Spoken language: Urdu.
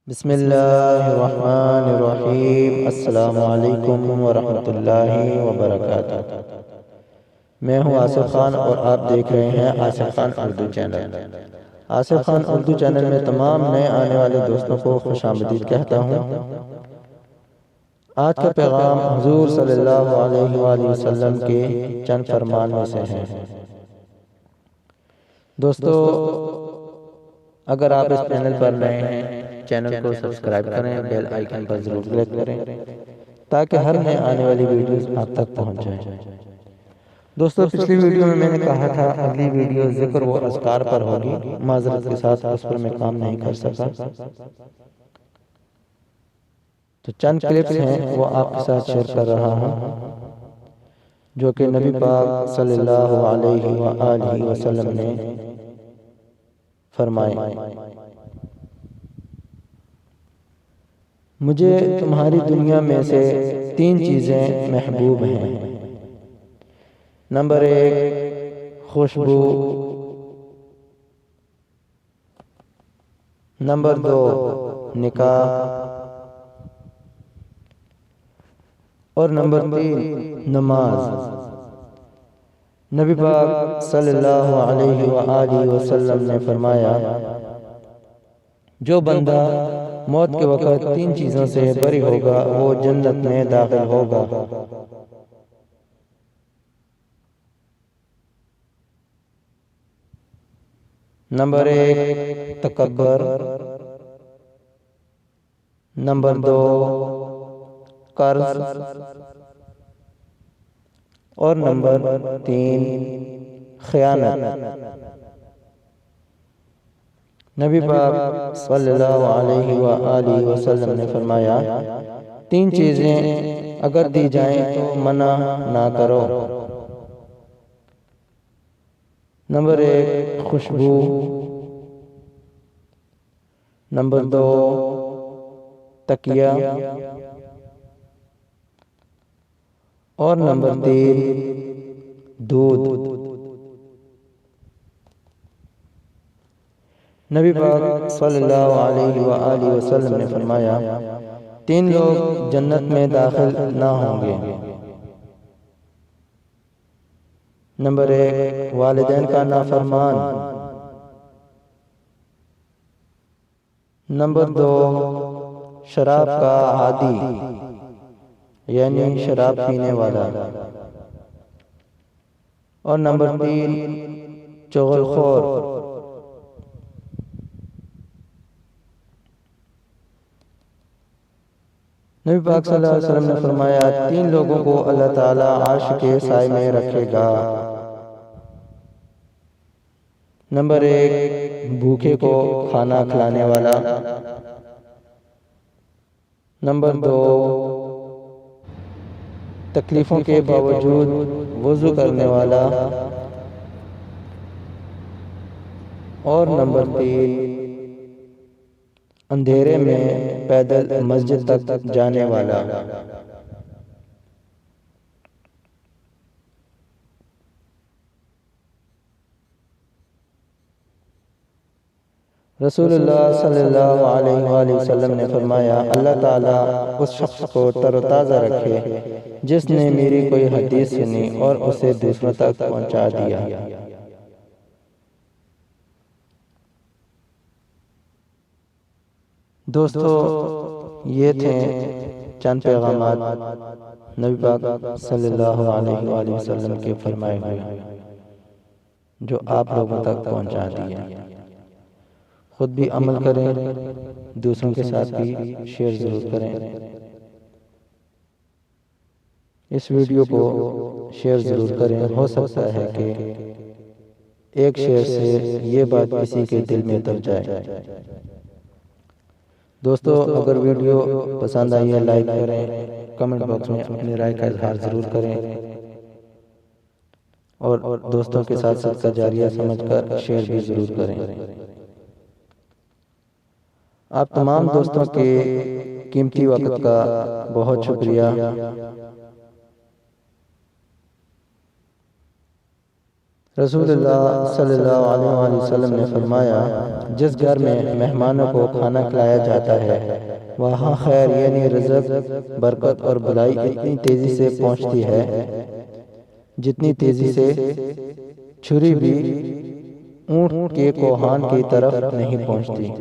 بسم اللہ الرحمن الرحیم۔ السلام علیکم ورحمۃ اللہ وبرکاتہ۔ میں ہوں آصف خان اور آپ دیکھ رہے ہیں آصف خان اردو چینل۔ آصف خان اردو چینل میں تمام نئے آنے والے دوستوں کو خوش آمدید کہتا ہوں۔ آج کا پیغام حضور صلی اللہ علیہ وآلہ وسلم کے چند فرمان میں سے ہے۔ دوستو، اگر آپ اس چینل پر نئے ہیں، چینل کو سبسکرائب کریں، بیل آئیکن پر ضرور کلک کریں تاکہ ہر نئے آنے والی ویڈیوز آپ تک پہنچ جائیں۔ دوستو، پچھلی ویڈیو میں نے کہا تھا اگلی ویڈیو ذکر و اذکار پر ہوگی، معذرت کے ساتھ اس پر میں کام نہیں کر سکا، تو چند کلپس ہیں وہ آپ کے ساتھ شیئر کر رہا ہوں جو کہ نبی پاک صلی اللہ علیہ وآلہ وسلم نے فرمائے۔ مجھے تمہاری دنیا میں سے 3 چیزیں محبوب ہیں۔ نمبر 1 خوشبو، نمبر 2 نکاح، اور نمبر 3 نماز۔ نبی پاک صلی اللہ علیہ وآلہ وسلم نے فرمایا، جو بندہ موت کے وقت 3 چیزوں سے بری ہوگا وہ جنت میں داخل ہوگا۔ نمبر 1 تکبر، نمبر 2 قرض، اور نمبر 3 خیانت۔ نبی پاک صلی اللہ علیہ وآلہ وسلم نے فرمایا، 3 چیزیں اگر دی جائیں تو منع نہ کرو۔ نمبر 1 خوشبو، نمبر 2 تکیہ، اور نمبر 3 دودھ۔ نبی پاک صلی اللہ علیہ وآلہ وسلم نے فرمایا، 3 لوگ جنت میں داخل نہ ہوں گے۔ نمبر 1 والدین کا نافرمان، نمبر 2 شراب کا عادی یعنی شراب پینے والا، اور نمبر 3 چغل خور۔ نبی پاک صلی اللہ علیہ وسلم نے فرمایا، 3 لوگوں کو اللہ تعالیٰ عرش کے سائے میں رکھے گا۔ نمبر 1 بھوکے کو کھانا کھلانے والا، نمبر 2 تکلیفوں کے باوجود وضو کرنے والا، اور نمبر 3 اندھیرے میں پیدل مسجد تک جانے والا۔ رسول اللہ صلی اللہ علیہ وآلہ وسلم نے فرمایا، اللہ تعالیٰ اس شخص کو تر و تازہ رکھے جس نے میری کوئی حدیث سنی اور اسے دوسروں تک پہنچا دیا۔ دوستو، یہ تھے چند پیغامات نبی پاک صلی اللہ علیہ وآلہ وسلم کے فرمائے ہوئے جو آپ لوگوں تک پہنچا دیے۔ خود بھی عمل کریں، دوسروں کے ساتھ بھی شیئر ضرور کریں۔ اس ویڈیو کو شیئر ضرور کریں، ہو سکتا ہے کہ ایک شیئر سے یہ بات کسی کے دل میں دب جائے۔ دوستو، اگر ویڈیو پسند آئی ہے لائک کریں، کمنٹ باکس میں اپنی رائے کا اظہار ضرور کریں، اور دوستوں کے ساتھ صدقہ جاریہ سمجھ کر شیئر بھی ضرور کریں۔ آپ تمام دوستوں کے قیمتی وقت کا بہت شکریہ۔ رسول اللہ صلی اللہ علیہ وآلہ وسلم نے فرمایا، جس گھر میں مہمانوں کو کھانا کھلایا جاتا ہے وہاں خیر یعنی رزق، برکت اور بھلائی اتنی تیزی سے پہنچتی ہے جتنی تیزی سے چھری بھی اونٹ کے کوہان کی طرف نہیں پہنچتی۔